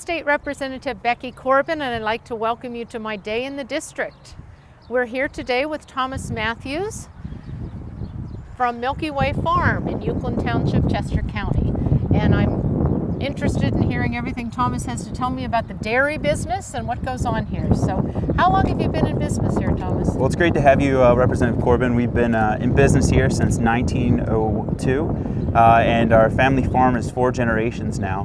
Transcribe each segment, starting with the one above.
State Representative Becky Corbin, and I'd like to welcome you to my day in the district. We're here today with Thomas Matthews from Milky Way Farm in Euclid Township, Chester County. And I'm interested in hearing everything Thomas has to tell me about the dairy business and what goes on here. So how long have you been in business here, Thomas? Well, it's great to have you, Representative Corbin. We've been in business here since 1902, and our family farm is 4 generations now.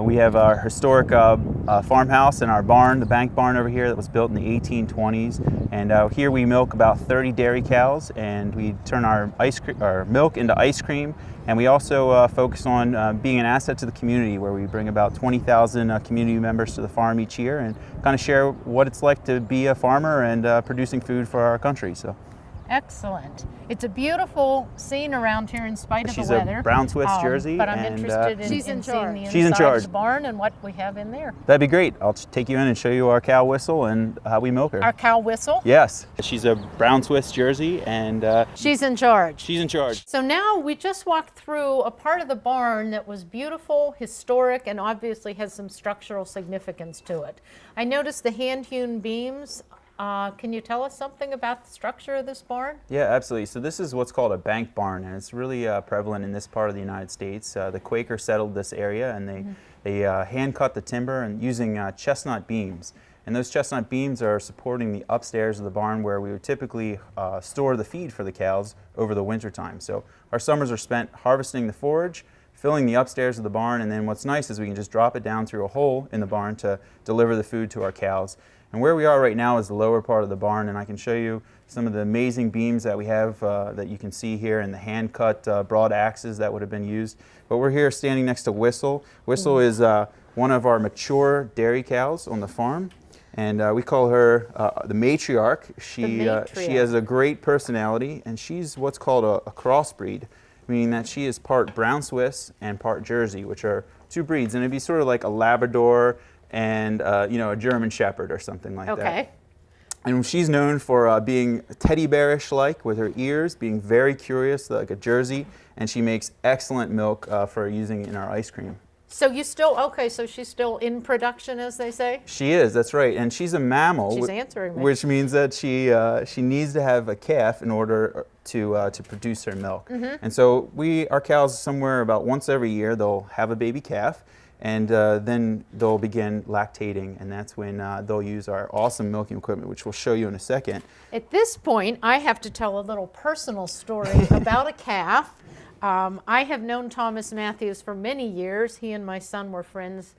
We have our historic farmhouse and our barn, the bank barn over here that was built in the 1820s. And here we milk about 30 dairy cows, and we turn our milk into ice cream. And we also focus on being an asset to the community, where we bring about 20,000 community members to the farm each year and kind of share what it's like to be a farmer and producing food for our country. So. Excellent. It's a beautiful scene around here in spite of the She's weather. a brown Swiss Jersey. But I'm interested in She's in charge. seeing the She's in inside charge. of the barn and what we have in there. That'd be great. I'll take you in and show you our cow whistle and how we milk her. Our cow whistle? Yes. She's a brown Swiss Jersey, and She's in charge. she's in charge. So now we just walked through a part of the barn that was beautiful, historic, and obviously has some structural significance to it. I noticed the hand-hewn beams. Can you tell us something about the structure of this barn? Yeah, absolutely. So this is what's called a bank barn, and it's really prevalent in this part of the United States. The Quakers settled this area, and they hand cut the timber and using chestnut beams. And those chestnut beams are supporting the upstairs of the barn, where we would typically store the feed for the cows over the winter time. So our summers are spent harvesting the forage, filling the upstairs of the barn, and then what's nice is we can just drop it down through a hole in the barn to deliver the food to our cows. And where we are right now is the lower part of the barn, and I can show you some of the amazing beams that we have that you can see here, and the hand-cut broad axes that would have been used. But we're here standing next to Whistle. Whistle is one of our mature dairy cows on the farm, and we call her the matriarch. She has a great personality, and she's what's called a crossbreed, meaning that she is part brown Swiss and part Jersey, which are 2 breeds, and it'd be sort of like a Labrador and a German Shepherd or something like that. Okay. And she's known for being teddy bearish-like with her ears, being very curious like a Jersey, and she makes excellent milk for using in our ice cream. So you still, okay, so she's still in production, as they say? She is, that's right, and she's a mammal. She's answering me. Which means that she needs to have a calf in order to produce her milk. And so our cows, somewhere about once every year, they'll have a baby calf, and then they'll begin lactating, and that's when they'll use our awesome milking equipment, which we'll show you in a second. At this point, I have to tell a little personal story about a calf. I have known Thomas Matthews for many years. He and my son were friends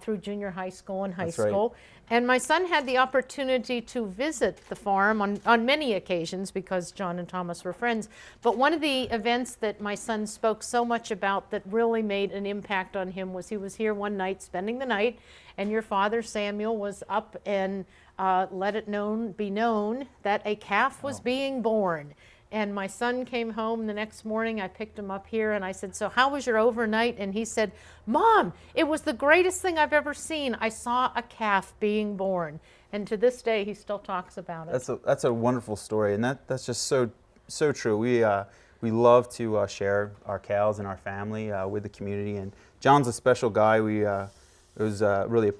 through junior high school and high school. Right. And my son had the opportunity to visit the farm on many occasions because John and Thomas were friends. But one of the events that my son spoke so much about that really made an impact on him was he was here one night, spending the night, and your father, Samuel, was up and let it be known that a calf was being born. And my son came home the next morning. I picked him up here and I said, "So how was your overnight?" And he said, "Mom, it was the greatest thing I've ever seen. I saw a calf being born." And to this day, he still talks about it. That's a wonderful story, and that's just so true. We love to share our cows and our family with the community. And John's a special guy. It was really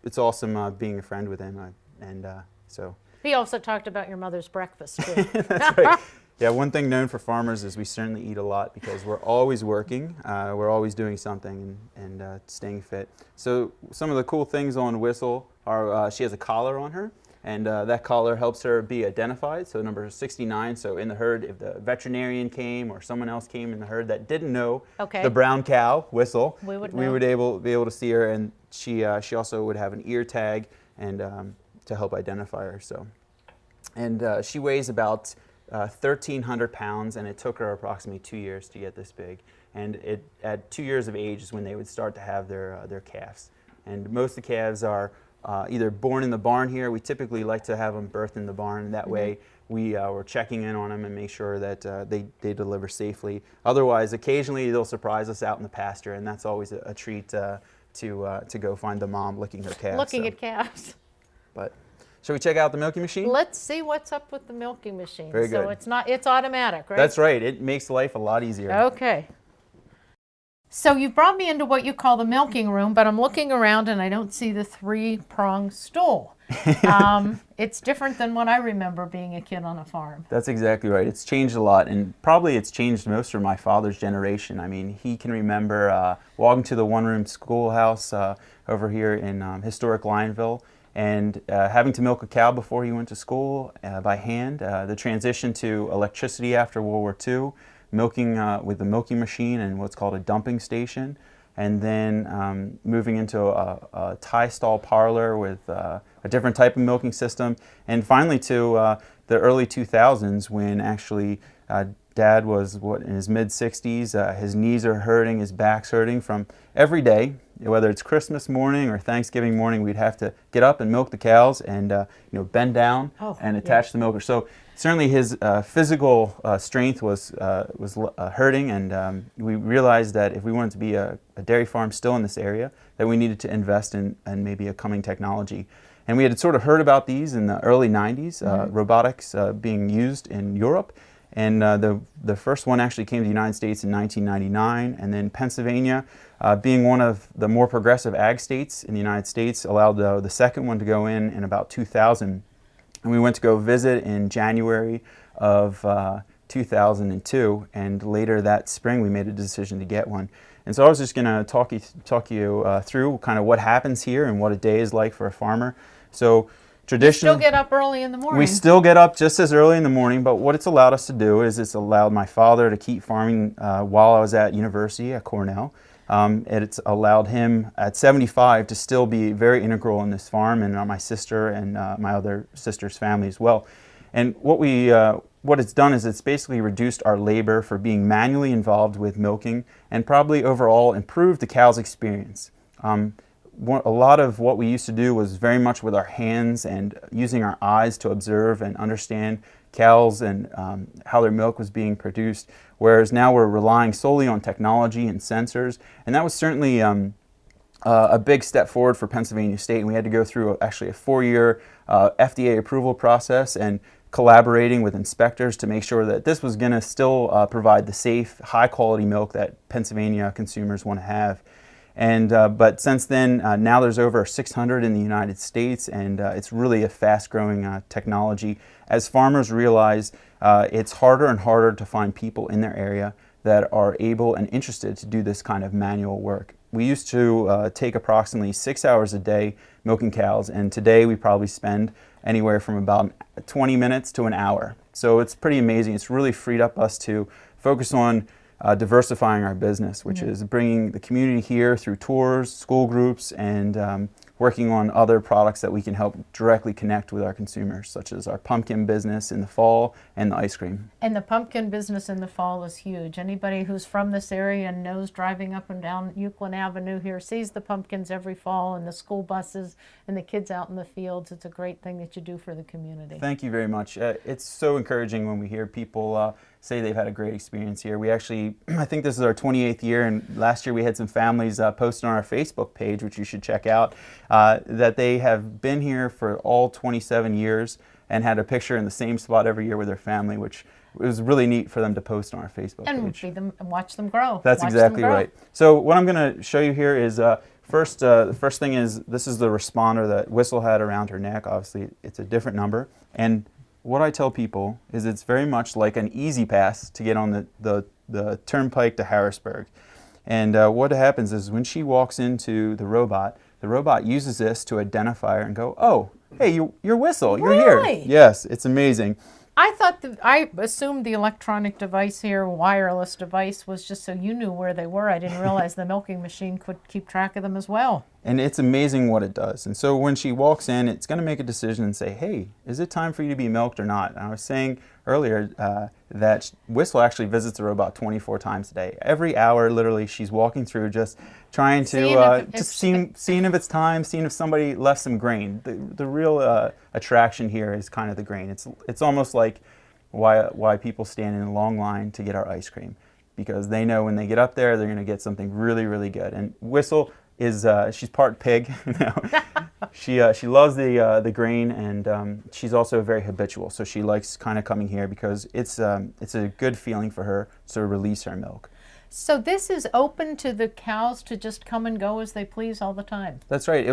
it's awesome being a friend with him. So. He also talked about your mother's breakfast too. That's right. Yeah, one thing known for farmers is we certainly eat a lot because we're always working, we're always doing something and staying fit. So some of the cool things on Whistle are she has a collar on her, and that collar helps her be identified. So number 69, so in the herd, if the veterinarian came or someone else came in the herd that didn't know the brown cow, Whistle, we would be able to see her, and she also would have an ear tag and to help identify her. So, and she weighs about 1,300 pounds, and it took her approximately 2 years to get this big. And at 2 years of age is when they would start to have their calves. And most of the calves are either born in the barn here. We typically like to have them birthed in the barn. That way we're checking in on them and make sure that they deliver safely. Otherwise, occasionally they'll surprise us out in the pasture, and that's always a treat to go find the mom licking her calves. Looking at calves. But shall we check out the milking machine? Let's see what's up with the milking machine. Very good. So it's automatic, right? That's right. It makes life a lot easier. Okay. So you brought me into what you call the milking room, but I'm looking around and I don't see the three-pronged stool. It's different than what I remember being a kid on a farm. That's exactly right. It's changed a lot, and probably it's changed most for my father's generation. I mean, he can remember walking to the one-room schoolhouse over here in historic Lionville, and having to milk a cow before he went to school by hand. The transition to electricity after World War II, milking with the milking machine and what's called a dumping station, and then moving into a tie stall parlor with a different type of milking system, and finally to the early 2000s when actually Dad was in his mid-60s. His knees are hurting, his back's hurting from every day. Whether it's Christmas morning or Thanksgiving morning, we'd have to get up and milk the cows and bend down and attach the milker. So certainly his physical strength was hurting, and we realized that if we wanted to be a dairy farm still in this area, that we needed to invest in maybe a coming technology. And we had sort of heard about these in the early 90s, robotics being used in Europe. And the first one actually came to the United States in 1999, and then Pennsylvania, being one of the more progressive ag states in the United States, allowed the second one to go in about 2000. And we went to go visit in January of 2002, and later that spring we made a decision to get one. And so I was just going to talk you through kind of what happens here and what a day is like for a farmer. So traditionally, you still get up early in the morning. We still get up just as early in the morning, but what it's allowed us to do is it's allowed my father to keep farming while I was at university at Cornell. It's allowed him at 75 to still be very integral in this farm, and my sister and my other sister's family as well. And what it's done is it's basically reduced our labor for being manually involved with milking, and probably overall improved the cow's experience. A lot of what we used to do was very much with our hands and using our eyes to observe and understand cows and how their milk was being produced, whereas now we're relying solely on technology and sensors. And that was certainly a big step forward for Pennsylvania State, and we had to go through actually a 4-year FDA approval process and collaborating with inspectors to make sure that this was going to still provide the safe, high-quality milk that Pennsylvania consumers want to have. And but since then, now there's over 600 in the United States, and it's really a fast-growing technology. As farmers realize, it's harder and harder to find people in their area that are able and interested to do this kind of manual work. We used to take approximately 6 hours a day milking cows, and today we probably spend anywhere from about 20 minutes to an hour. So it's pretty amazing. It's really freed up us to focus on diversifying our business, which is bringing the community here through tours, school groups, and working on other products that we can help directly connect with our consumers, such as our pumpkin business in the fall and the ice cream. And the pumpkin business in the fall is huge. Anybody who's from this area and knows driving up and down Euclid Avenue here sees the pumpkins every fall, and the school buses and the kids out in the fields. It's a great thing that you do for the community. Thank you very much. It's so encouraging when we hear people say they've had a great experience here. We actually, I think this is our 28th year, and last year we had some families post on our Facebook page, which you should check out, that they have been here for all 27 years and had a picture in the same spot every year with their family, which was really neat for them to post on our Facebook page. And watch them grow. That's exactly right. So what I'm going to show you here is the first thing is this is the responder that Whistle had around her neck. Obviously, it's a different number. And what I tell people is it's very much like an easy pass to get on the turnpike to Harrisburg. And what happens is when she walks into the robot uses this to identify her and go, oh, hey, you're Whistle, you're Really? here. Yes, it's amazing. I assumed the electronic device here, wireless device, was just so you knew where they were. I didn't realize the milking machine could keep track of them as well. And it's amazing what it does. And so when she walks in, it's going to make a decision and say, hey, is it time for you to be milked or not? And I was saying earlier that Whistle actually visits the robot 24 times a day. Every hour, literally, she's walking through just trying to seeing if it's time, seeing if somebody left some grain. The real attraction here is kind of the grain. It's almost like why people stand in a long line to get our ice cream, because they know when they get up there, they're going to get something really, really good. And Whistle is she's part pig. She loves the grain, and she's also very habitual. So she likes kind of coming here because it's a good feeling for her to release her milk. So this is open to the cows to just come and go as they please all the time? That's right.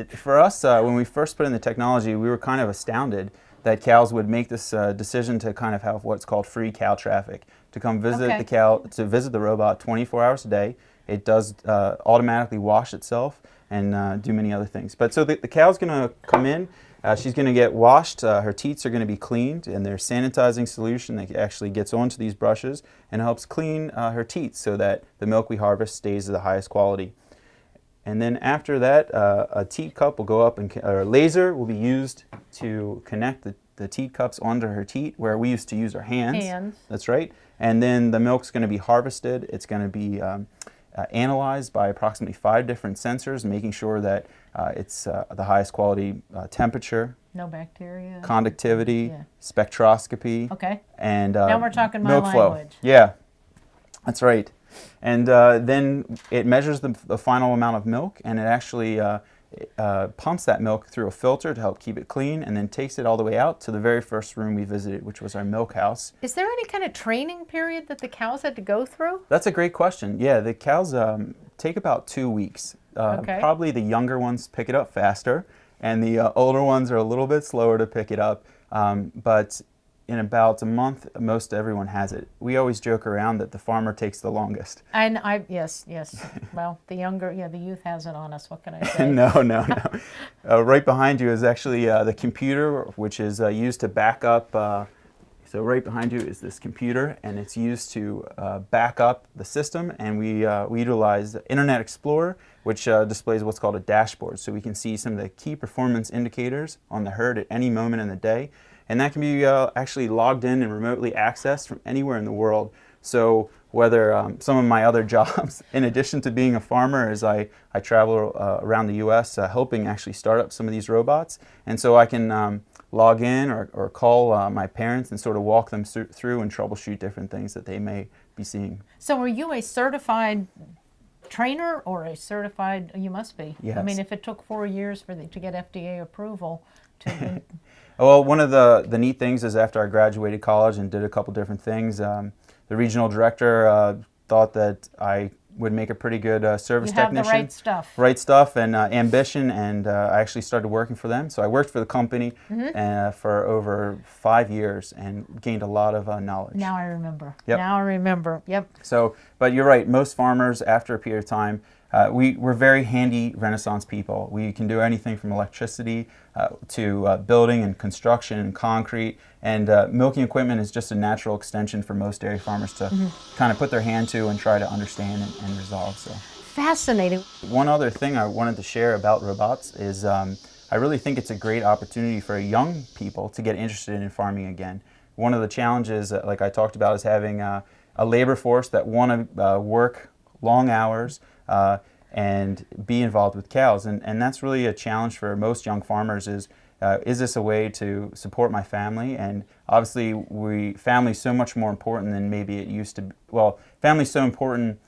For us, when we first put in the technology, we were kind of astounded that cows would make this decision to kind of have what's called free cow traffic, to come visit Okay. the cow, to visit the robot 24 hours a day. It does automatically wash itself and do many other things. But so the cow's going to come in. She's going to get washed. Her teats are going to be cleaned, and there's sanitizing solution that actually gets onto these brushes and helps clean her teats so that the milk we harvest stays of the highest quality. And then after that, a teat cup will go up, and a laser will be used to connect the teat cups onto her teat, where we used to use our hands. That's right. And then the milk's going to be harvested. It's going to be analyzed by approximately 5 different sensors, making sure that it's the highest quality temperature, No bacteria? conductivity, Yeah. spectroscopy, Okay. and Now we're talking my milk flow. language. Yeah, that's right. And then it measures the final amount of milk, and it actually pumps that milk through a filter to help keep it clean, and then takes it all the way out to the very first room we visited, which was our milk house. Is there any kind of training period that the cows had to go through? That's a great question. Yeah, the cows take about 2 weeks. Okay. Probably the younger ones pick it up faster, and the older ones are a little bit slower to pick it up. But in about a month, most everyone has it. We always joke around that the farmer takes the longest. And yes. Well, the youth has it on us. What can I say? No. Right behind you is actually the computer, which is used to back up. So right behind you is this computer, and it's used to back up the system. And we utilize Internet Explorer, which displays what's called a dashboard, so we can see some of the key performance indicators on the herd at any moment in the day. And that can be actually logged in and remotely accessed from anywhere in the world. So whether some of my other jobs, in addition to being a farmer, is I travel around the U.S. Helping actually start up some of these robots. And so I can log in or call my parents and sort of walk them through and troubleshoot different things that they may be seeing. So are you a certified trainer or a certified, you must be. Yes. I mean, if it took 4 years to get FDA approval to... Well, one of the neat things is after I graduated college and did a couple different things, the regional director thought that I would make a pretty good service technician. You have the right stuff. Right stuff and ambition, and I actually started working for them. So I worked for the company for over 5 years and gained a lot of knowledge. Now I remember. Yep. Now I remember. Yep. So, but you're right, most farmers, after a period of time, we're very handy Renaissance people. We can do anything from electricity to building and construction and concrete. And milking equipment is just a natural extension for most dairy farmers to kind of put their hand to and try to understand and resolve. So, Fascinating. one other thing I wanted to share about robots is I really think it's a great opportunity for young people to get interested in farming again. One of the challenges, like I talked about, is having a labor force that want to work long hours and be involved with cows. And that's really a challenge for most young farmers is this a way to support my family? And obviously, family's so much more important than maybe it used to be. Well, family's so important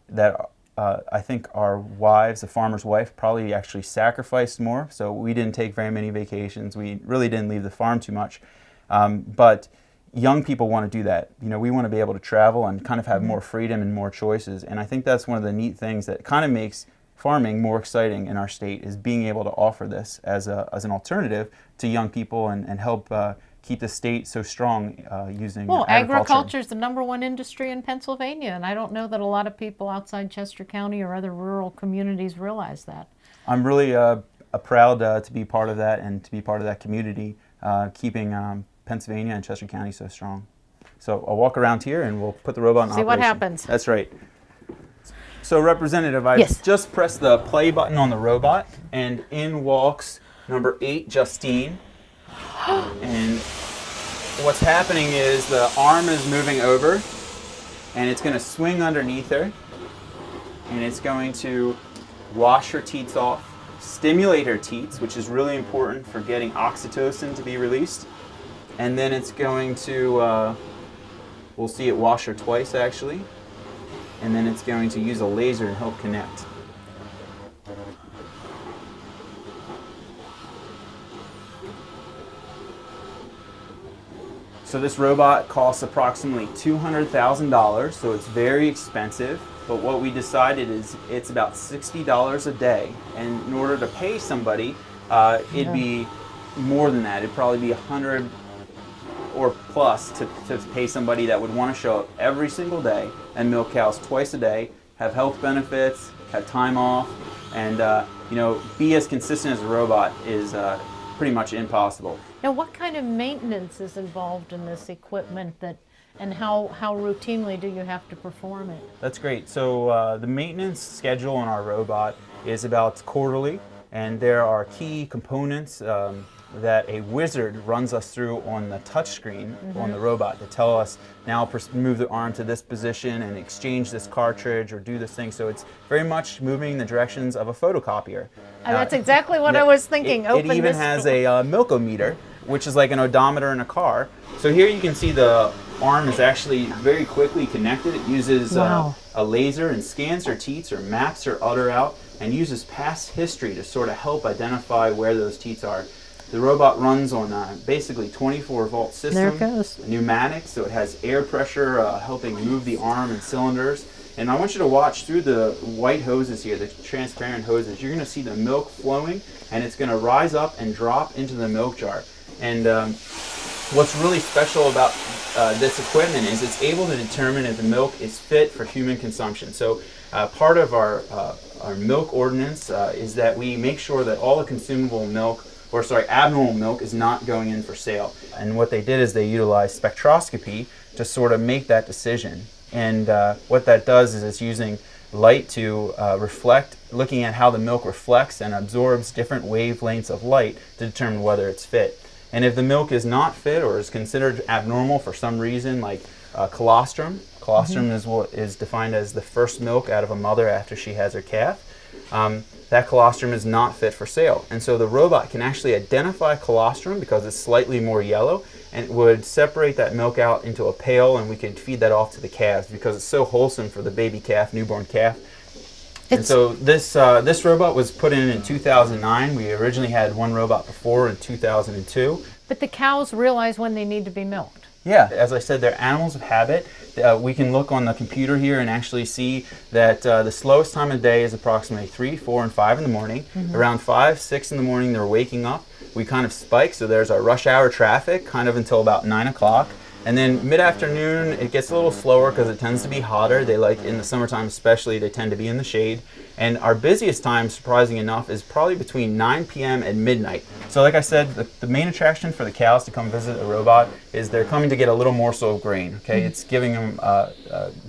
that I think our wives, the farmer's wife, probably actually sacrificed more. So we didn't take very many vacations. We really didn't leave the farm too much. But young people want to do that. You know, we want to be able to travel and kind of have more freedom and more choices. And I think that's one of the neat things that kind of makes farming more exciting in our state, is being able to offer this as an alternative to young people and help keep the state so strong using Well, agriculture. agriculture is the #1 industry in Pennsylvania, and I don't know that a lot of people outside Chester County or other rural communities realize that. I'm really proud to be part of that and to be part of that community, keeping Pennsylvania and Chester County so strong. So I'll walk around here and we'll put the robot in operation. See what happens. That's right. So Representative, I Yes. just pressed the play button on the robot, and in walks number 8, Justine. And what's happening is the arm is moving over, and it's going to swing underneath her, and it's going to wash her teats off, stimulate her teats, which is really important for getting oxytocin to be released. And then it's going to, we'll see it wash her twice actually. And then it's going to use a laser to help connect. So this robot costs approximately $200,000, so it's very expensive. But what we decided is it's about $60 a day, and in order to pay somebody, it'd be more than that. It'd probably be 100 or plus to pay somebody that would want to show up every single day and milk cows twice a day, have health benefits, have time off, and be as consistent as a robot is pretty much impossible. Now, what kind of maintenance is involved in this equipment and how routinely do you have to perform it? That's great. So the maintenance schedule on our robot is about quarterly, and there are key components that a wizard runs us through on the touch screen on the robot to tell us now move the arm to this position and exchange this cartridge or do this thing. So it's very much moving the directions of a photocopier. That's exactly what I was thinking. It even has a milkometer, which is like an odometer in a car. So here you can see the arm is actually very quickly connected. It uses a laser and scans her teats or maps her udder out and uses past history to sort of help identify where those teats are. The robot runs on basically 24-volt system. There it goes. Pneumatics, so it has air pressure helping move the arm and cylinders. And I want you to watch through the white hoses here, the transparent hoses. You're going to see the milk flowing, and it's going to rise up and drop into the milk jar. And what's really special about this equipment is it's able to determine if the milk is fit for human consumption. So part of our milk ordinance is that we make sure that all the consumable milk, abnormal milk is not going in for sale. And what they did is they utilized spectroscopy to sort of make that decision. And what that does is it's using light to reflect, looking at how the milk reflects and absorbs different wavelengths of light to determine whether it's fit. And if the milk is not fit or is considered abnormal for some reason, like colostrum, is defined as the first milk out of a mother after she has her calf, that colostrum is not fit for sale. And so the robot can actually identify colostrum because it's slightly more yellow, and it would separate that milk out into a pail, and we can feed that off to the calves because it's so wholesome for the baby calf, newborn calf. And so this robot was put in 2009. We originally had one robot before in 2002. But the cows realize when they need to be milked. Yeah, as I said, they're animals of habit. We can look on the computer here and actually see that the slowest time of day is approximately 3, 4, and 5 in the morning. Around 5, 6 in the morning, they're waking up. We kind of spike, so there's our rush hour traffic kind of until about 9 o'clock. And then mid-afternoon, it gets a little slower because it tends to be hotter. They like, in the summertime especially, they tend to be in the shade. And our busiest time, surprising enough, is probably between 9 p.m. and midnight. So like I said, the main attraction for the cows to come visit a robot is they're coming to get a little morsel of grain. Okay, it's giving them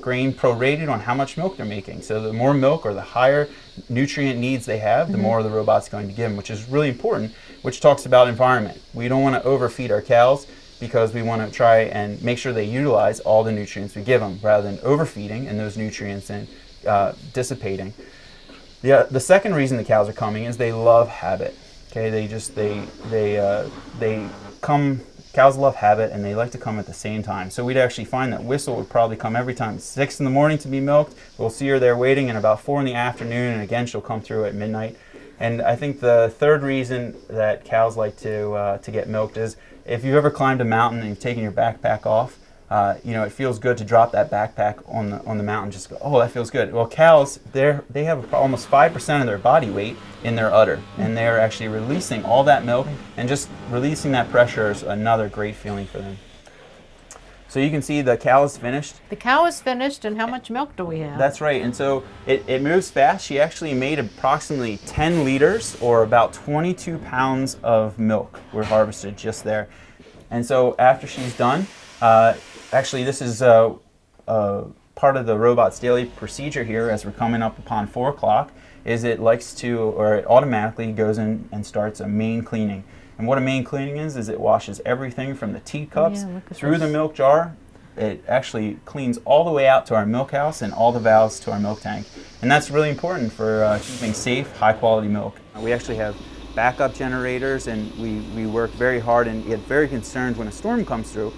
grain prorated on how much milk they're making. So the more milk or the higher nutrient needs they have, the more the robot's going to give them, which is really important, which talks about environment. We don't want to overfeed our cows, because we want to try and make sure they utilize all the nutrients we give them rather than overfeeding and those nutrients and dissipating. The second reason the cows are coming is they love habit. Okay, cows love habit and they like to come at the same time. So we'd actually find that Whistle would probably come every time 6 in the morning to be milked. We'll see her there waiting, and about 4 in the afternoon, and again she'll come through at midnight. And I think the third reason that cows like to get milked is if you've ever climbed a mountain and you've taken your backpack off, it feels good to drop that backpack on the mountain. Just go, oh, that feels good. Well, cows, they have almost 5% of their body weight in their udder, and they're actually releasing all that milk, and just releasing that pressure is another great feeling for them. So you can see the cow is finished. The cow is finished, and how much milk do we have? That's right, and so it moves fast. She actually made approximately 10 liters, or about 22 pounds of milk were harvested just there. And so after she's done, actually this is part of the robot's daily procedure here as we're coming up upon 4 o'clock, is it automatically goes in and starts a main cleaning. And what a main cleaning is it washes everything from the teat cups through the milk jar. It actually cleans all the way out to our milk house and all the valves to our milk tank. And that's really important for keeping safe, high quality milk. We actually have backup generators, and we work very hard and get very concerned when a storm comes through,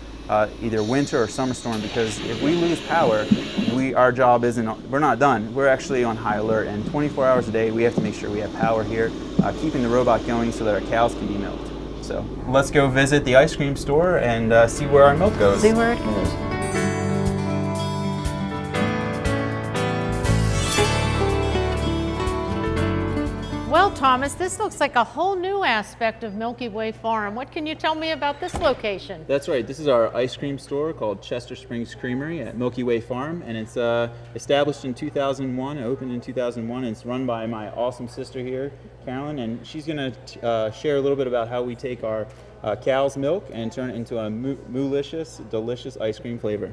either winter or summer storm, because if we lose power, our job we're not done. We're actually on high alert, and 24 hours a day we have to make sure we have power here, keeping the robot going so that our cows can be milked. So let's go visit the ice cream store and see where our milk goes. See where it goes. Well, Thomas, this looks like a whole new aspect of Milky Way Farm. What can you tell me about this location? That's right. This is our ice cream store called Chester Springs Creamery at Milky Way Farm, and it's established in 2001, opened in 2001, and it's run by my awesome sister here, Carolyn, and she's going to share a little bit about how we take our cow's milk and turn it into a moolicious, delicious ice cream flavor.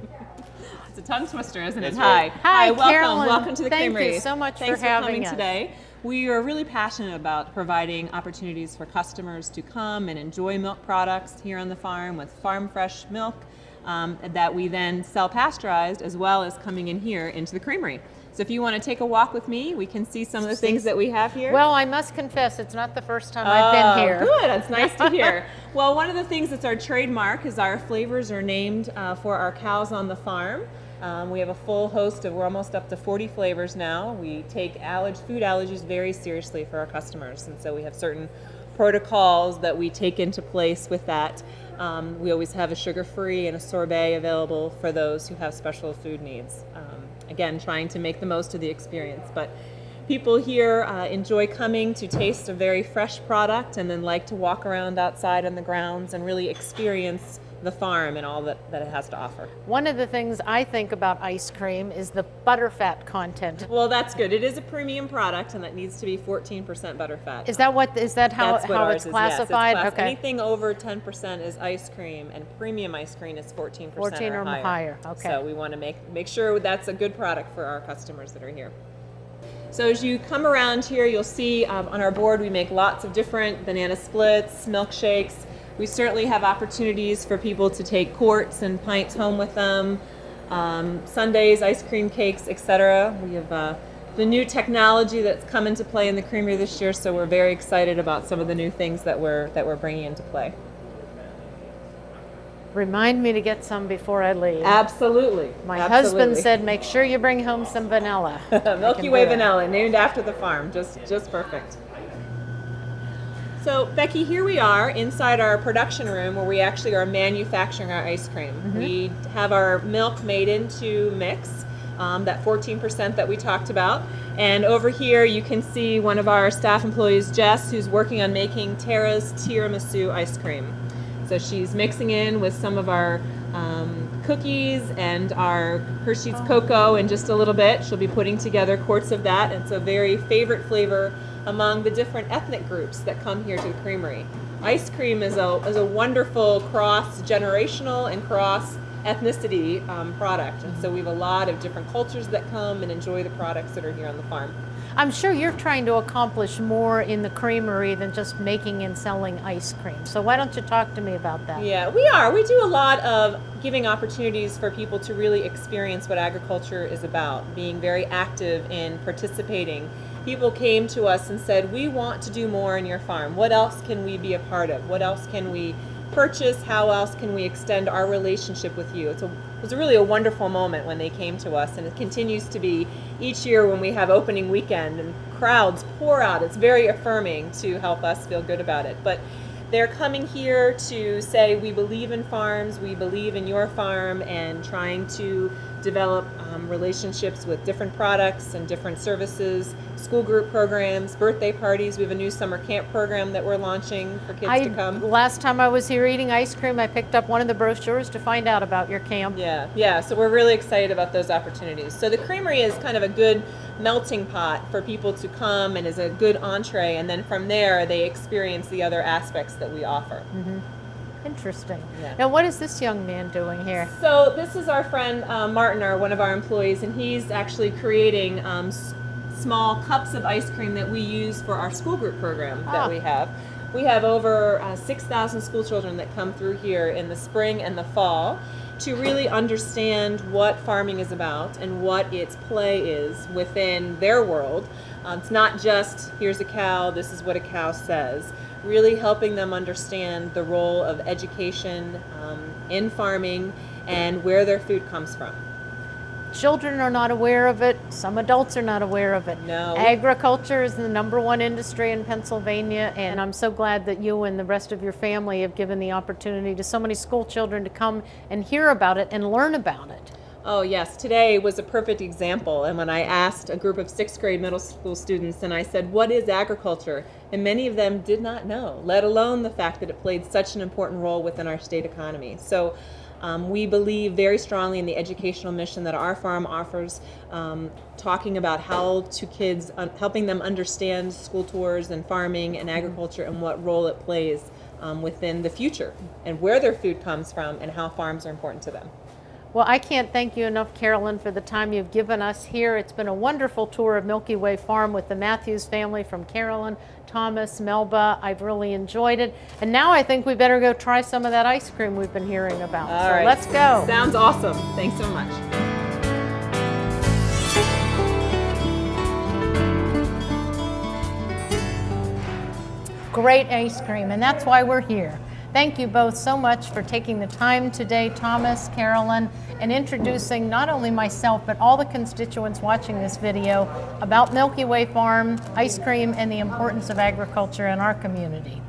It's a tongue twister, isn't it? That's right. Hi, welcome. Carolyn. Welcome to the Creamery. Thank you so much Thanks for having coming us today. We are really passionate about providing opportunities for customers to come and enjoy milk products here on the farm with farm fresh milk that we then sell pasteurized, as well as coming in here into the Creamery. So if you want to take a walk with me, we can see some of the things that we have here. Well, I must confess, it's not the first time I've been here. Good, that's nice to hear. Well, one of the things that's our trademark is our flavors are named for our cows on the farm. We have a full host of, we're almost up to 40 flavors now. We take food allergies very seriously for our customers, and so we have certain protocols that we take into place with that. We always have a sugar-free and a sorbet available for those who have special food needs. Again, trying to make the most of the experience. But people here enjoy coming to taste a very fresh product and then like to walk around outside on the grounds and really experience the farm and all that it has to offer. One of the things I think about ice cream is the butterfat content. Well, that's good. It is a premium product, and that needs to be 14% butterfat. Is that how it's classified? Yes, okay. Anything over 10% is ice cream, and premium ice cream is 14% 14 or higher. Okay. So we want to make sure that's a good product for our customers that are here. So as you come around here, you'll see on our board we make lots of different banana splits, milkshakes. We certainly have opportunities for people to take quarts and pints home with them, sundaes, ice cream cakes, etc. We have the new technology that's come into play in the Creamery this year, so we're very excited about some of the new things that we're bringing into play. Remind me to get some before I leave. Absolutely. My husband said, make sure you bring home some vanilla. Milky Way vanilla, named after the farm, just perfect. So Becky, here we are inside our production room where we actually are manufacturing our ice cream. Mm-hmm. We have our milk made into mix, that 14% that we talked about. And over here you can see one of our staff employees, Jess, who's working on making Tara's tiramisu ice cream. So she's mixing in with some of our cookies and our Hershey's cocoa in just a little bit. She'll be putting together quarts of that. It's a very favorite flavor among the different ethnic groups that come here to the Creamery. Ice cream is a wonderful cross-generational and cross-ethnicity product. And so we have a lot of different cultures that come and enjoy the products that are here on the farm. I'm sure you're trying to accomplish more in the Creamery than just making and selling ice cream. So why don't you talk to me about that? Yeah, we are. We do a lot of giving opportunities for people to really experience what agriculture is about, being very active in participating. People came to us and said, we want to do more in your farm. What else can we be a part of? What else can we purchase? How else can we extend our relationship with you? It was really a wonderful moment when they came to us, and it continues to be each year when we have opening weekend and crowds pour out. It's very affirming to help us feel good about it. But they're coming here to say we believe in farms, we believe in your farm, and trying to develop relationships with different products and different services, school group programs, birthday parties. We have a new summer camp program that we're launching for kids to come. Last time I was here eating ice cream, I picked up one of the brochures to find out about your camp. Yeah, so we're really excited about those opportunities. So the Creamery is kind of a good melting pot for people to come and is a good entree, and then from there they experience the other aspects that we offer. Mm-hmm. Interesting. Yeah. Now, what is this young man doing here? So this is our friend Martin, one of our employees, and he's actually creating small cups of ice cream that we use for our school group program that we have. We have over 6,000 school children that come through here in the spring and the fall to really understand what farming is about and what its play is within their world. It's not just, here's a cow, this is what a cow says. Really helping them understand the role of education in farming and where their food comes from. children are not aware of it. Some adults are not aware of it. No. Agriculture is the #1 industry in Pennsylvania, and I'm so glad that you and the rest of your family have given the opportunity to so many school children to come and hear about it and learn about it. Oh yes, today was a perfect example. And when I asked a group of 6th grade middle school students and I said, what is agriculture? And many of them did not know, let alone the fact that it played such an important role within our state economy. So we believe very strongly in the educational mission that our farm offers, talking about how to kids, helping them understand school tours and farming and agriculture and what role it plays within the future and where their food comes from and how farms are important to them. Well, I can't thank you enough, Carolyn, for the time you've given us here. It's been a wonderful tour of Milky Way Farm with the Matthews family, from Carolyn, Thomas, Melba. I've really enjoyed it. And now I think we better go try some of that ice cream we've been hearing about. All so right. Let's go. Sounds awesome. Thanks so much. Great ice cream, and that's why we're here. Thank you both so much for taking the time today, Thomas, Carolyn, and introducing not only myself, but all the constituents watching this video about Milky Way Farm, ice cream, and the importance of agriculture in our community.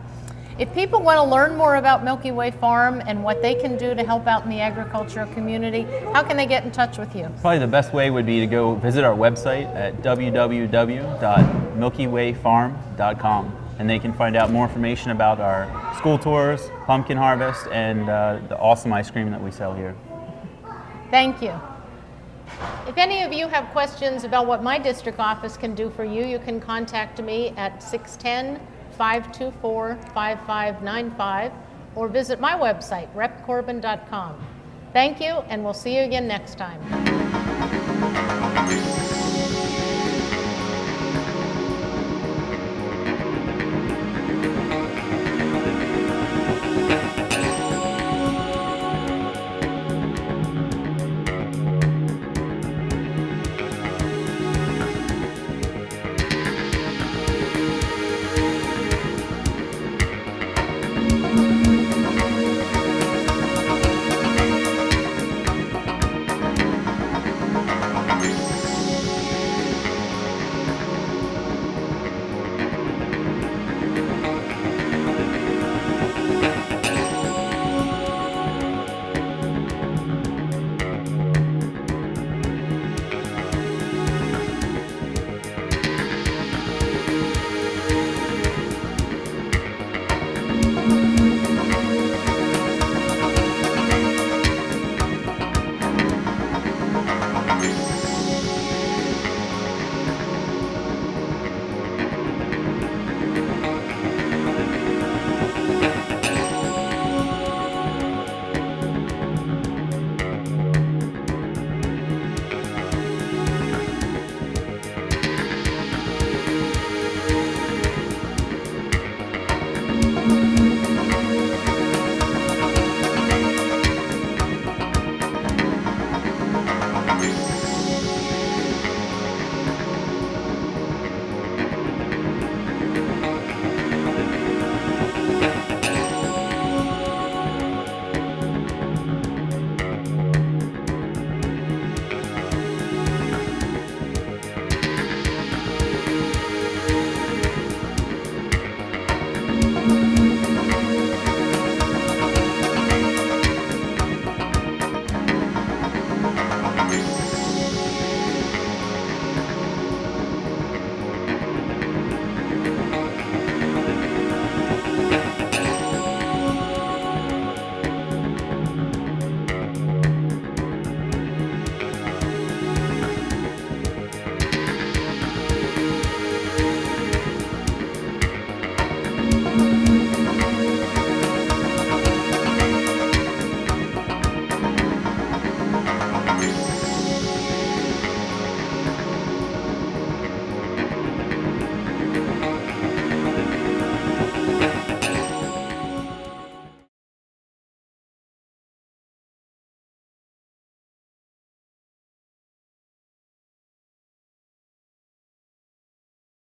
If people want to learn more about Milky Way Farm and what they can do to help out in the agricultural community, how can they get in touch with you? Probably the best way would be to go visit our website at www.milkywayfarm.com. And they can find out more information about our school tours, pumpkin harvest, and the awesome ice cream that we sell here. Thank you. If any of you have questions about what my district office can do for you, you can contact me at 610-524-5595 or visit my website, repcorbin.com. Thank you, and we'll see you again next time.